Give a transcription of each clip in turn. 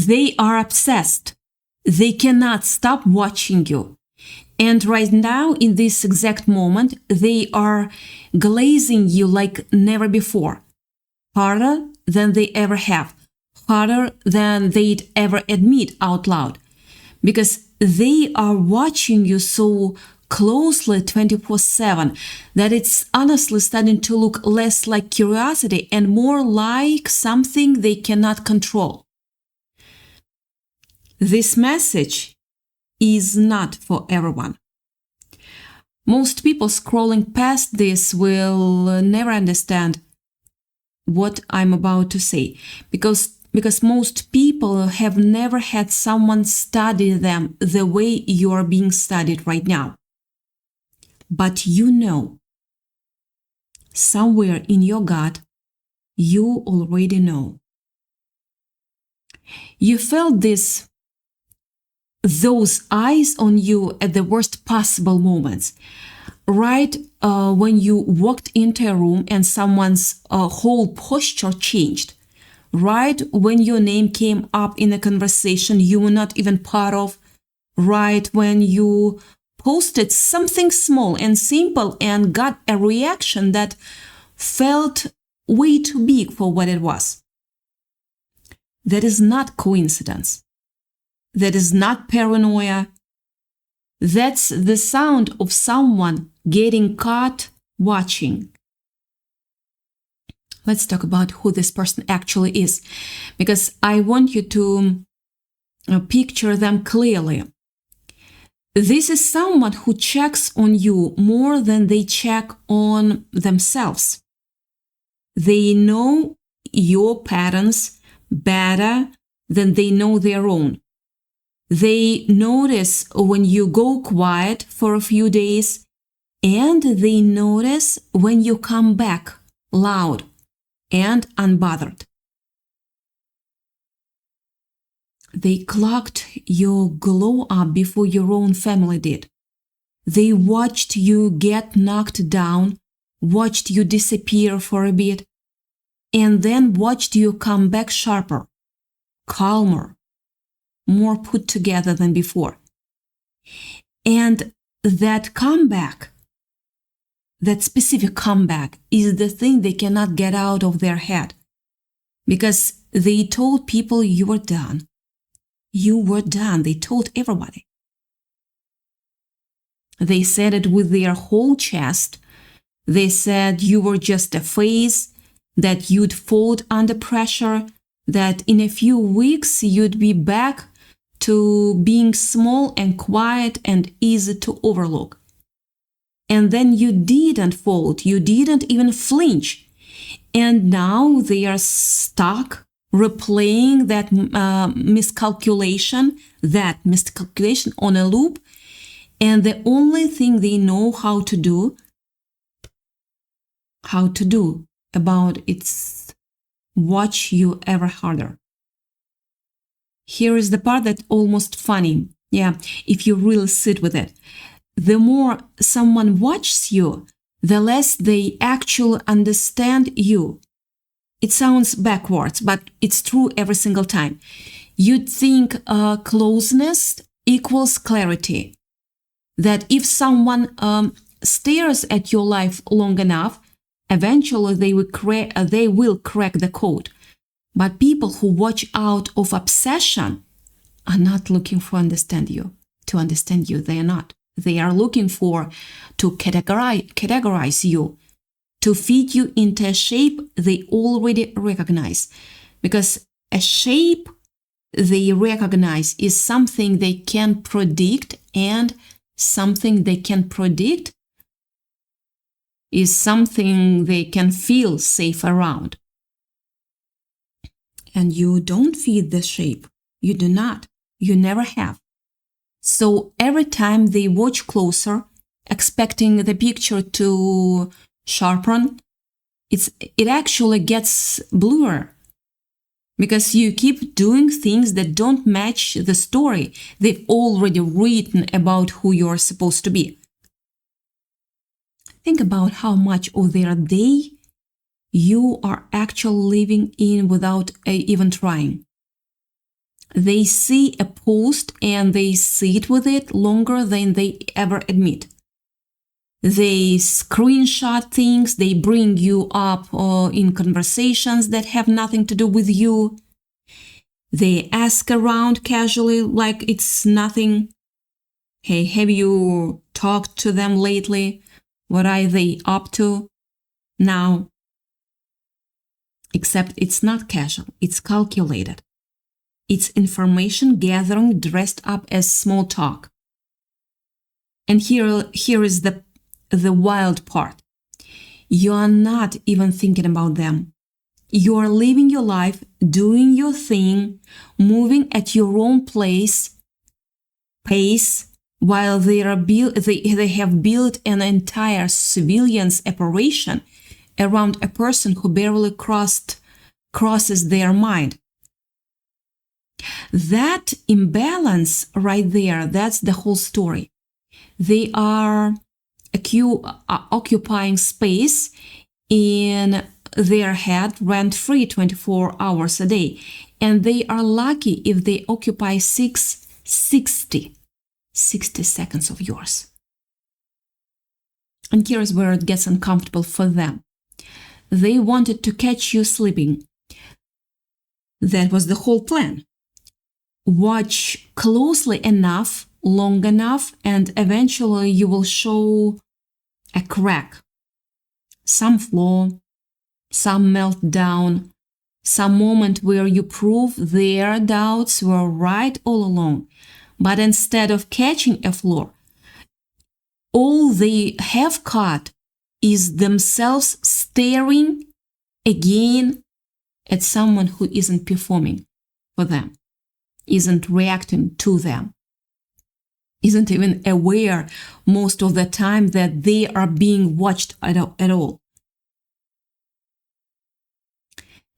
They are obsessed. They cannot stop watching you. And right now, in this exact moment, they are glazing you like never before. Harder than they ever have. Harder than they'd ever admit out loud. Because they are watching you so closely 24/7 that it's honestly starting to look less like curiosity and more like something they cannot control. This message is not for everyone. Most people scrolling past this will never understand what I'm about to say because most people have never had someone study them the way you are being studied right now. But you know, somewhere in your gut, you already know. You felt those eyes on you at the worst possible moments. Right when you walked into a room and someone's whole posture changed. Right when your name came up in a conversation you were not even part of. Right when you posted something small and simple and got a reaction that felt way too big for what it was. That is not coincidence. That is not paranoia. That's the sound of someone getting caught watching. Let's talk about who this person actually is, because I want you to picture them clearly. This is someone who checks on you more than they check on themselves. They know your patterns better than they know their own. They notice when you go quiet for a few days, and they notice when you come back loud and unbothered. They clocked your glow up before your own family did. They watched you get knocked down, watched you disappear for a bit, and then watched you come back sharper, calmer, more put together than before. And that comeback, that specific comeback, is the thing they cannot get out of their head. Because they told people you were done. You were done. They told everybody. They said it with their whole chest. They said you were just a phase, that you'd fold under pressure, that in a few weeks you'd be back to being small and quiet and easy to overlook. And then you didn't fold, you didn't even flinch. And now they are stuck replaying that miscalculation on a loop. And the only thing they know how to do about it's watch you ever harder. Here is the part that's almost funny. Yeah, if you really sit with it. The more someone watches you, the less they actually understand you. It sounds backwards, but it's true every single time. You'd think closeness equals clarity. That if someone stares at your life long enough, eventually they will crack the code. But people who watch out of obsession are not looking to understand you. They are not. They are looking to categorize you, to fit you into a shape they already recognize. Because a shape they recognize is something they can predict, and something they can predict is something they can feel safe around. And you don't fit the shape. You do not. You never have. So every time they watch closer, expecting the picture to sharpen, it actually gets bluer. Because you keep doing things that don't match the story they've already written about who you're supposed to be. Think about how much of their day you are actually living in without even trying. They see a post and they sit with it longer than they ever admit. They screenshot things, they bring you up in conversations that have nothing to do with you. They ask around casually like it's nothing. Hey, have you talked to them lately? What are they up to now? Except it's not casual, it's calculated. It's information gathering dressed up as small talk. And here is the wild part. You are not even thinking about them. You are living your life, doing your thing, moving at your own pace, while they have built an entire surveillance operation around a person who barely crosses their mind. That imbalance right there, that's the whole story. They are occupying space in their head rent-free 24 hours a day. And they are lucky if they occupy 60 seconds of yours. And here's where it gets uncomfortable for them. They wanted to catch you sleeping. That was the whole plan. Watch closely enough, long enough, and eventually you will show a crack, some flaw, some meltdown, some moment where you prove their doubts were right all along. But instead of catching a flaw, all they have caught is themselves staring again at someone who isn't performing for them, isn't reacting to them, isn't even aware most of the time that they are being watched at all.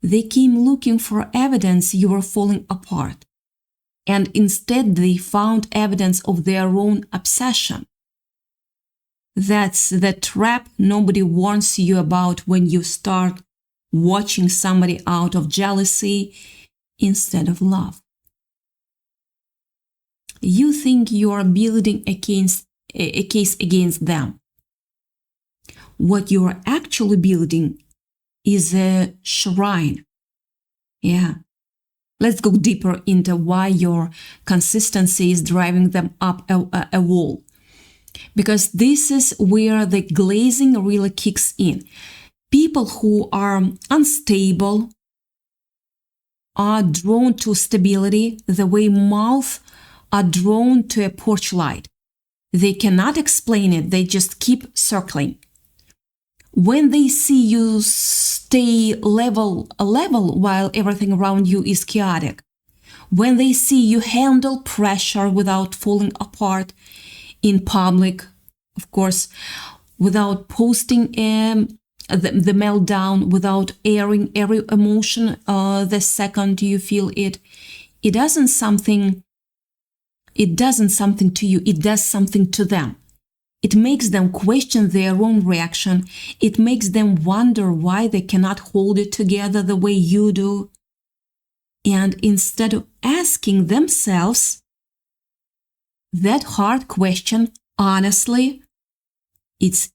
They came looking for evidence you were falling apart, and instead they found evidence of their own obsession. That's the trap nobody warns you about when you start watching somebody out of jealousy instead of love. You think you are building a case against them. What you are actually building is a shrine. Yeah. Let's go deeper into why your consistency is driving them up a wall. Because this is where the glazing really kicks in. People who are unstable are drawn to stability the way moths are drawn to a porch light. They cannot explain it, they just keep circling. When they see you stay level while everything around you is chaotic, when they see you handle pressure without falling apart in public, of course, without posting the meltdown, without airing every emotion the second you feel it, it does something to you, it does something to them. It makes them question their own reaction. It makes them wonder why they cannot hold it together the way you do. And instead of asking themselves that hard question honestly, it's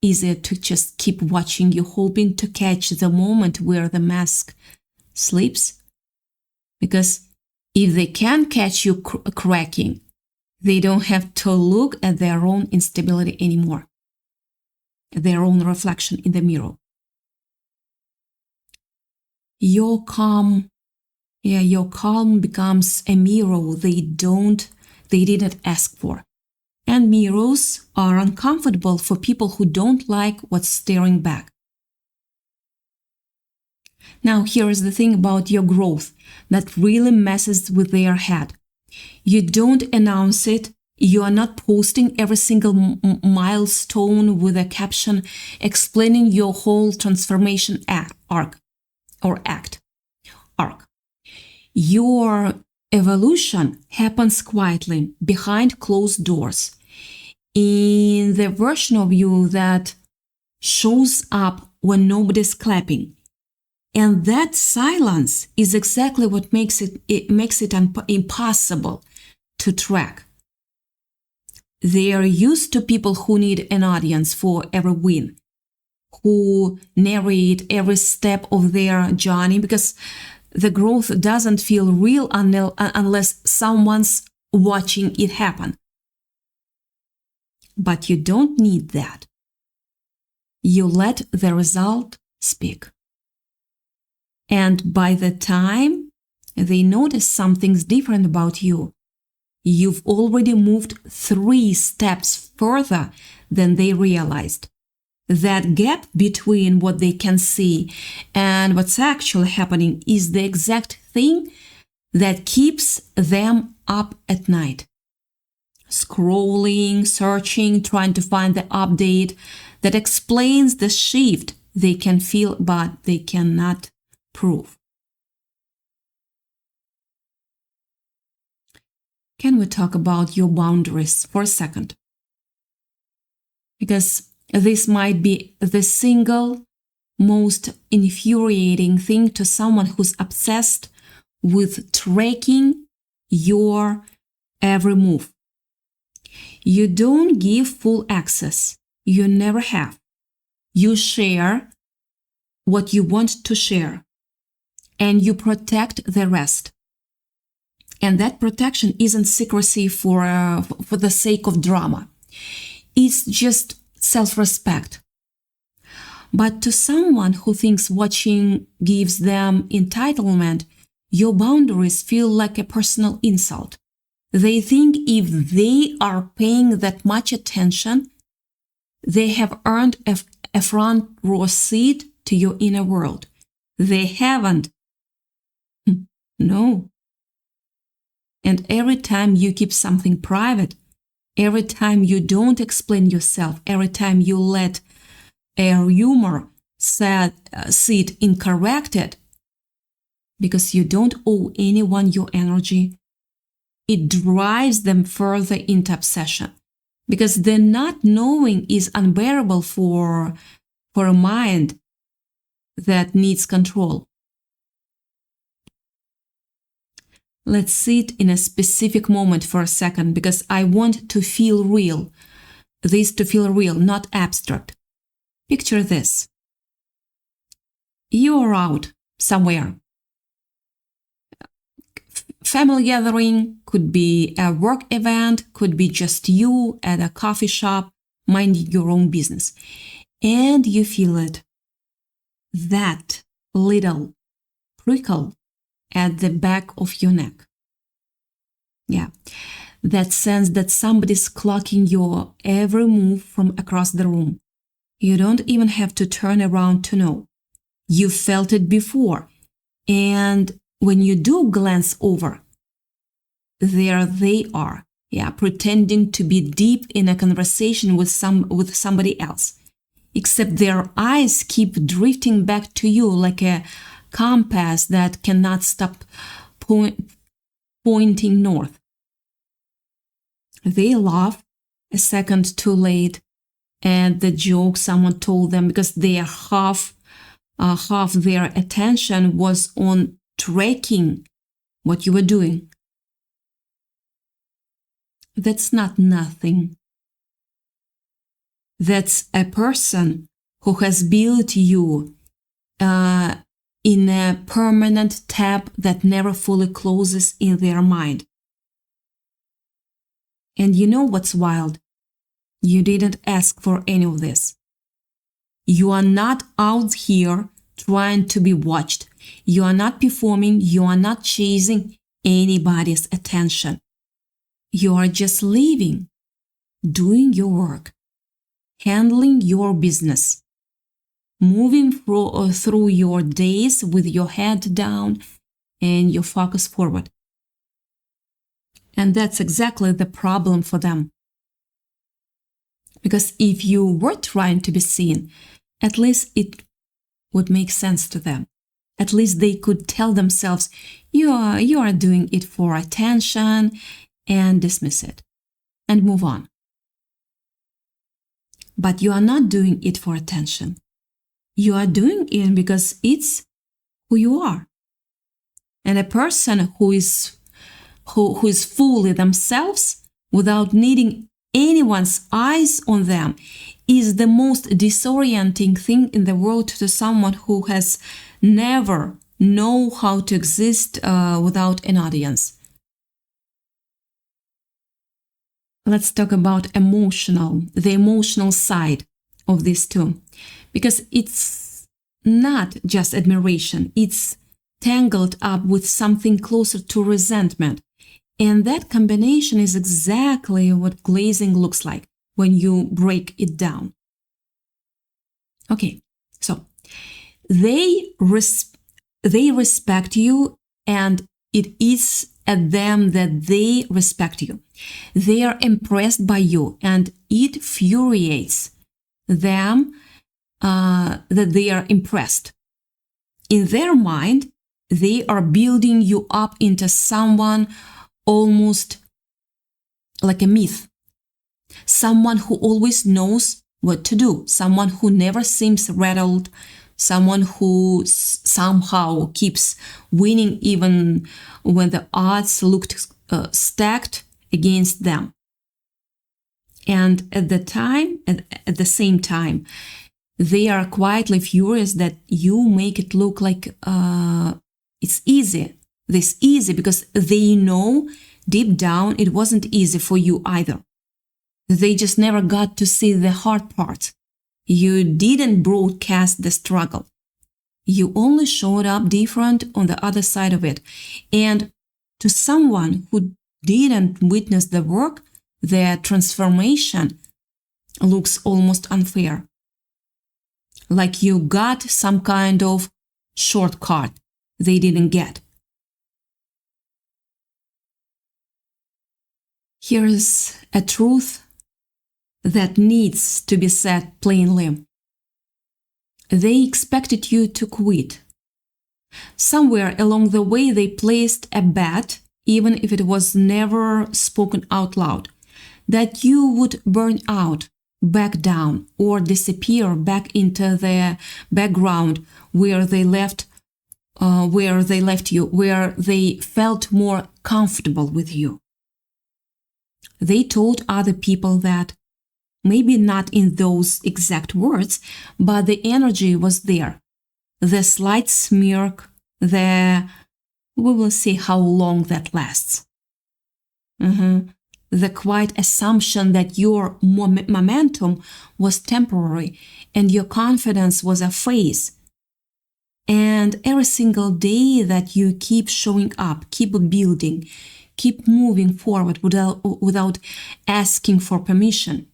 easier to just keep watching you, hoping to catch the moment where the mask slips. Because if they can catch you cracking, they don't have to look at their own instability anymore, their own reflection in the mirror. Your calm becomes a mirror they didn't ask for. And mirrors are uncomfortable for people who don't like what's staring back. Now, here is the thing about your growth that really messes with their head. You don't announce it. You are not posting every single milestone with a caption explaining your whole transformation arc. Your evolution happens quietly behind closed doors in the version of you that shows up when nobody's clapping. And that silence is exactly what makes it impossible to track. They are used to people who need an audience for every win, who narrate every step of their journey, because the growth doesn't feel real unless someone's watching it happen. But you don't need that. You let the result speak. And by the time they notice something's different about you, you've already moved 3 steps further than they realized. That gap between what they can see and what's actually happening is the exact thing that keeps them up at night. Scrolling, searching, trying to find the update that explains the shift they can feel but they cannot prove. Can we talk about your boundaries for a second? Because this might be the single most infuriating thing to someone who's obsessed with tracking your every move. You don't give full access. You never have. You share what you want to share, and you protect the rest. And that protection isn't secrecy for the sake of drama. It's just self-respect. But to someone who thinks watching gives them entitlement, your boundaries feel like a personal insult. They think if they are paying that much attention, they have earned a front row seat to your inner world. They haven't. No. And every time you keep something private, every time you don't explain yourself, every time you let a rumor sit incorrected, because you don't owe anyone your energy, it drives them further into obsession. Because the not knowing is unbearable for a mind that needs control. Let's sit in a specific moment for a second, because I want to feel real. This to feel real, not abstract. Picture this. You are out somewhere. Family gathering, could be a work event, could be just you at a coffee shop, minding your own business. And you feel it. That little prickle at the back of your neck. Yeah, that sense that somebody's clocking your every move from across the room. You don't even have to turn around to know. You felt it before. And when you do glance over, there they are, pretending to be deep in a conversation with somebody else. Except their eyes keep drifting back to you like a compass that cannot stop pointing north. They laugh a second too late at the joke someone told them, because their half their attention was on tracking what you were doing. That's not nothing. That's a person who has built you in a permanent tab that never fully closes in their mind. And you know what's wild? You didn't ask for any of this. You are not out here trying to be watched. You are not performing. You are not chasing anybody's attention. You are just living, doing your work, handling your business, moving through your days with your head down and your focus forward. And that's exactly the problem for them. Because if you were trying to be seen, at least it would make sense to them. At least they could tell themselves, you are doing it for attention, and dismiss it and move on. But you are not doing it for attention. You are doing it because it's who you are. And a person who is fully themselves without needing anyone's eyes on them is the most disorienting thing in the world to someone who has never known how to exist without an audience. Let's talk about the emotional side of this too, because it's not just admiration, it's tangled up with something closer to resentment. And that combination is exactly what glazing looks like when you break it down. Okay, so they respect you, and it is at them that they respect you. They are impressed by you, and it infuriates them that they are impressed. In their mind, they are building you up into someone almost like a myth. Someone who always knows what to do. Someone who never seems rattled. Someone who somehow keeps winning even when the odds looked stacked against them. And at the same time, they are quietly furious that you make it look like it's easy. This easy because they know deep down it wasn't easy for you either. They just never got to see the hard part. You didn't broadcast the struggle. You only showed up different on the other side of it. And to someone who didn't witness the work, the transformation looks almost unfair. Like you got some kind of shortcut they didn't get. Here's a truth that needs to be said plainly. They expected you to quit. Somewhere along the way, they placed a bet, even if it was never spoken out loud, that you would burn out, back down, or disappear back into the background where they left you, where they felt more comfortable with you. They told other people that, maybe not in those exact words, but the energy was there. The slight smirk, we will see how long that lasts. The quiet assumption that your momentum was temporary and your confidence was a phase. And every single day that you keep showing up, keep building, keep moving forward without asking for permission,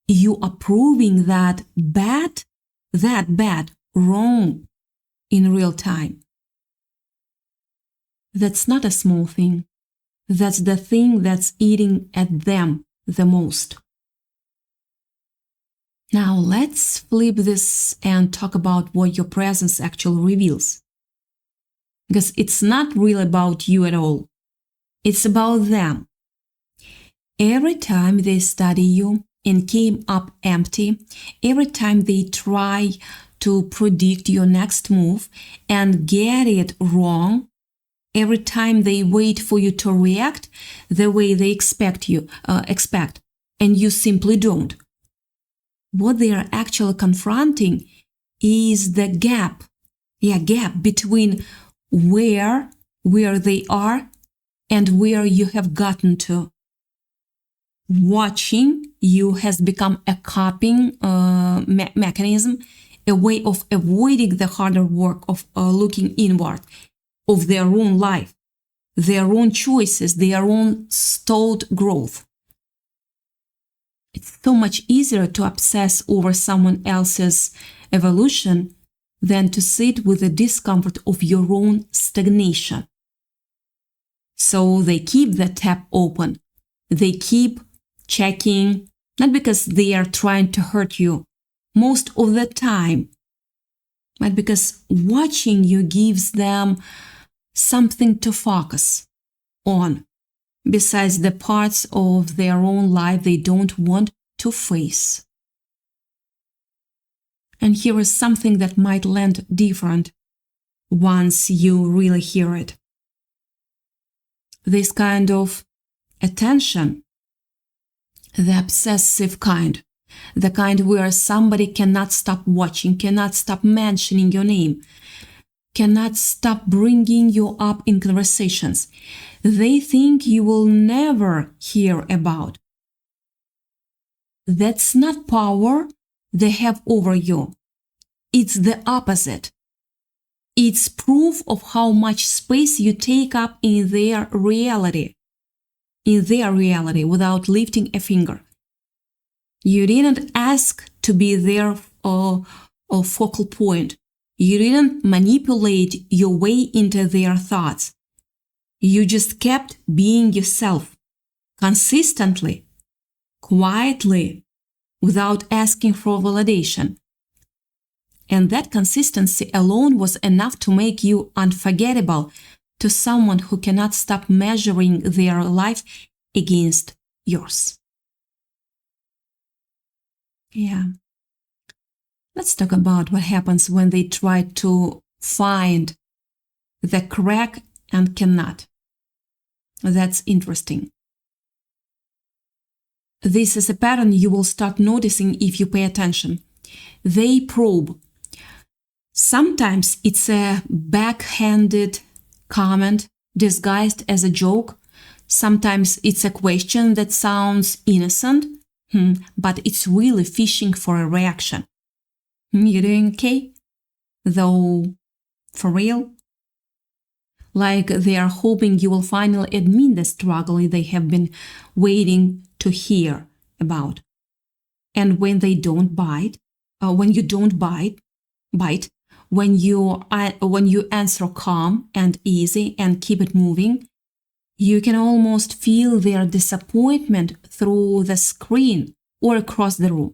you are proving that bad, wrong in real time. That's not a small thing. That's the thing that's eating at them the most. Now let's flip this and talk about what your presence actually reveals. Because it's not really about you at all. It's about them. Every time they study you and came up empty, every time they try to predict your next move and get it wrong, every time they wait for you to react the way they expect, and you simply don't. What they are actually confronting is the gap between where they are and where you have gotten to. Watching you has become a coping mechanism, a way of avoiding the harder work of looking inward, of their own life, their own choices, their own stalled growth. It's so much easier to obsess over someone else's evolution than to sit with the discomfort of your own stagnation. So they keep the tap open. They keep checking, not because they are trying to hurt you most of the time, but because watching you gives them something to focus on, besides the parts of their own life they don't want to face. And here is something that might land different once you really hear it. This kind of attention, the obsessive kind, the kind where somebody cannot stop watching, cannot stop mentioning your name, cannot stop bringing you up in conversations, they think you will never hear about. That's not power they have over you. It's the opposite. It's proof of how much space you take up in their reality without lifting a finger. You didn't ask to be their focal point. You didn't manipulate your way into their thoughts. You just kept being yourself, consistently, quietly, without asking for validation. And that consistency alone was enough to make you unforgettable to someone who cannot stop measuring their life against yours. Yeah. Let's talk about what happens when they try to find the crack and cannot. That's interesting. This is a pattern you will start noticing if you pay attention. They probe. Sometimes it's a backhanded comment disguised as a joke. Sometimes it's a question that sounds innocent, but it's really fishing for a reaction. You doing okay? Though, for real? Like they are hoping you will finally admit the struggle they have been waiting to hear about. And when they don't bite, when you don't bite, when you answer calm and easy and keep it moving, you can almost feel their disappointment through the screen or across the room.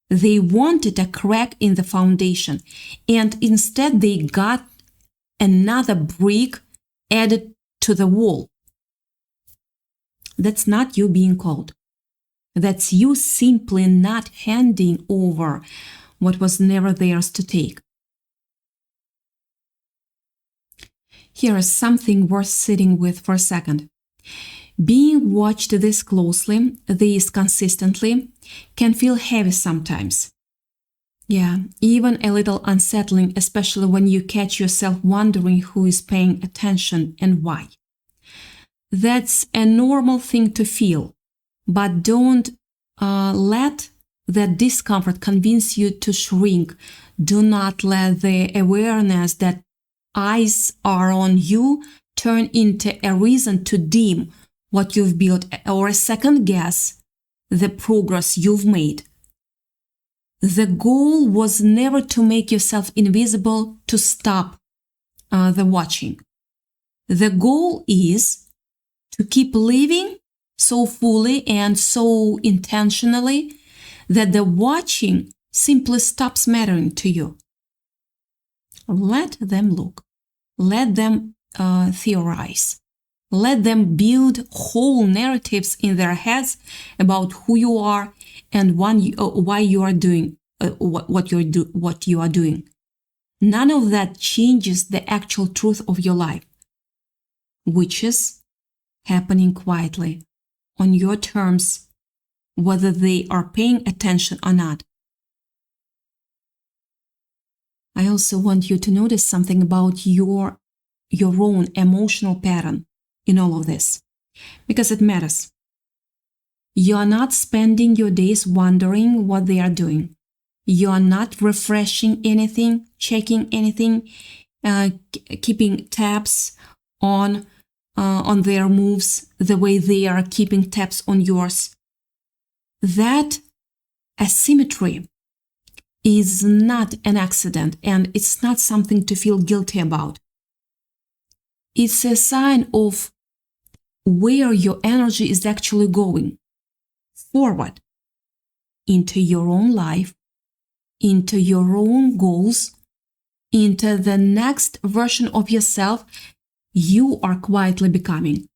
They wanted a crack in the foundation, and instead they got another brick added to the wall. That's not you being cold. That's you simply not handing over what was never theirs to take. Here is something worth sitting with for a second. Being watched this closely, this consistently, can feel heavy sometimes. Yeah, even a little unsettling, especially when you catch yourself wondering who is paying attention and why. That's a normal thing to feel, but don't let that discomfort convince you to shrink. Do not let the awareness that eyes are on you turn into a reason to dim what you've built or a second guess the progress you've made. The goal was never to make yourself invisible to stop the watching. The goal is to keep living so fully and so intentionally that the watching simply stops mattering to you. Let them look. Let them theorize. Let them build whole narratives in their heads about who you are and why you are doing what you are doing. None of that changes the actual truth of your life, which is happening quietly, on your terms, whether they are paying attention or not. I also want you to notice something about your own emotional pattern in all of this, because it matters. You are not spending your days wondering what they are doing. You are not refreshing anything, checking anything, keeping tabs on their moves the way they are keeping tabs on yours. That asymmetry is not an accident, and it's not something to feel guilty about. It's a sign of where your energy is actually going forward into your own life, into your own goals, into the next version of yourself you are quietly becoming.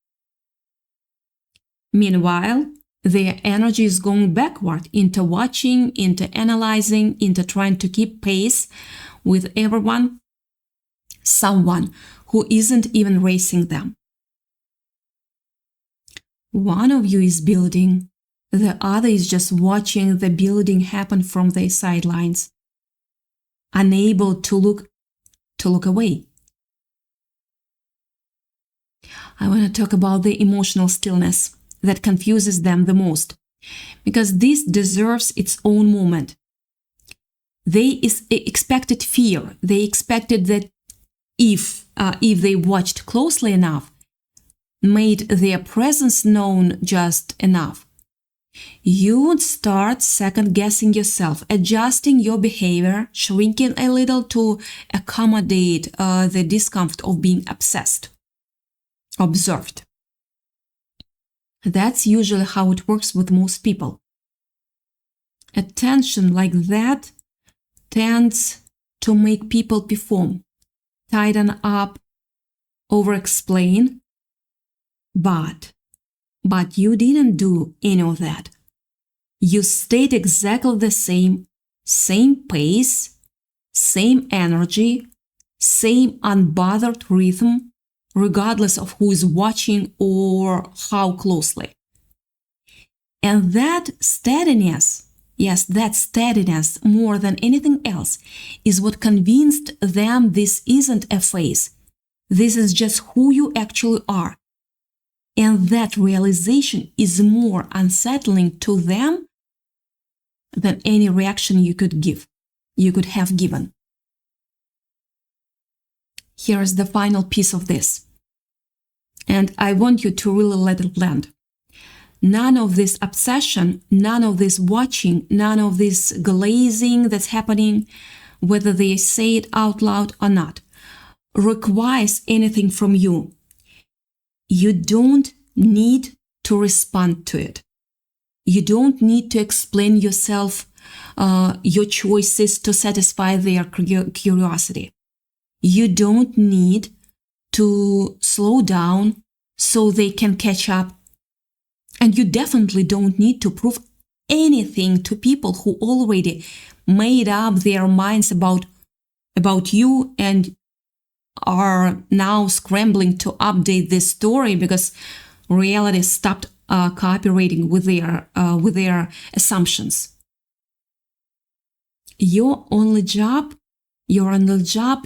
Meanwhile, their energy is going backward into watching, into analyzing, into trying to keep pace with everyone. someone who isn't even racing them. One of you is building, the other is just watching the building happen from the sidelines, unable to look away. I want to talk about the emotional stillness that confuses them the most, because this deserves its own moment. They expected fear. They expected that if they watched closely enough, made their presence known just enough, you would start second-guessing yourself, adjusting your behavior, shrinking a little to accommodate the discomfort of being observed. That's usually how it works with most people. Attention like that tends to make people perform, tighten up, over-explain, but you didn't do any of that. You stayed exactly the same pace, same energy, same unbothered rhythm, regardless of who is watching or how closely. And that steadiness, yes, that steadiness more than anything else is what convinced them this isn't a phase. This is just who you actually are. And that realization is more unsettling to them than any reaction you could have given. Here's the final piece of this. And I want you to really let it land. None of this obsession, none of this watching, none of this glazing that's happening, whether they say it out loud or not, requires anything from you. You don't need to respond to it. You don't need to explain yourself, your choices to satisfy their curiosity. You don't need to slow down so they can catch up. And you definitely don't need to prove anything to people who already made up their minds about you and are now scrambling to update this story because reality stopped cooperating with their assumptions. Your only job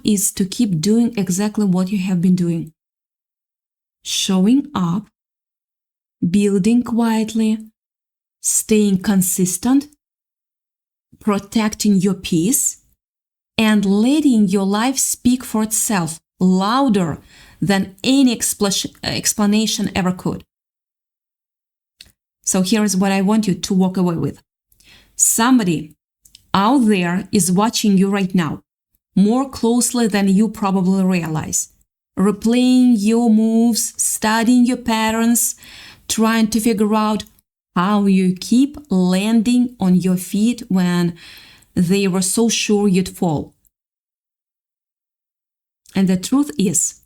is to keep doing exactly what you have been doing. Showing up, building quietly, staying consistent, protecting your peace, and letting your life speak for itself louder than any explanation ever could. So here's what I want you to walk away with. Somebody out there is watching you right now, more closely than you probably realize, replaying your moves, studying your patterns, trying to figure out how you keep landing on your feet when they were so sure you'd fall. And the truth is,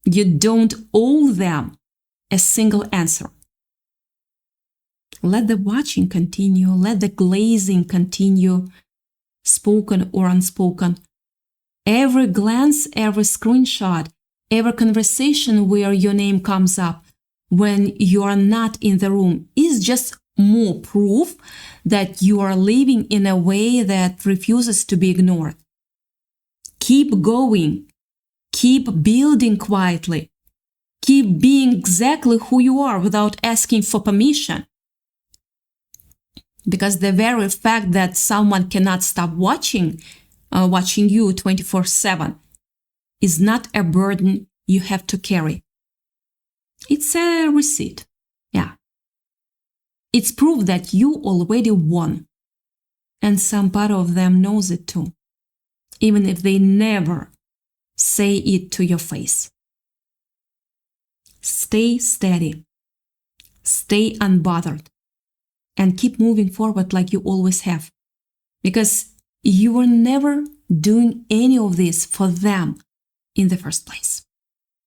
you don't owe them a single answer. Let the watching continue, let the glazing continue, spoken or unspoken. Every glance, every screenshot, every conversation where your name comes up when you are not in the room is just more proof that you are living in a way that refuses to be ignored. Keep going. Keep building quietly. Keep being exactly who you are without asking for permission. Because the very fact that someone cannot stop watching you 24/7 is not a burden you have to carry. It's a receipt. Yeah. It's proof that you already won. And some part of them knows it too, even if they never say it to your face. Stay steady. Stay unbothered. And keep moving forward like you always have. Because you were never doing any of this for them in the first place.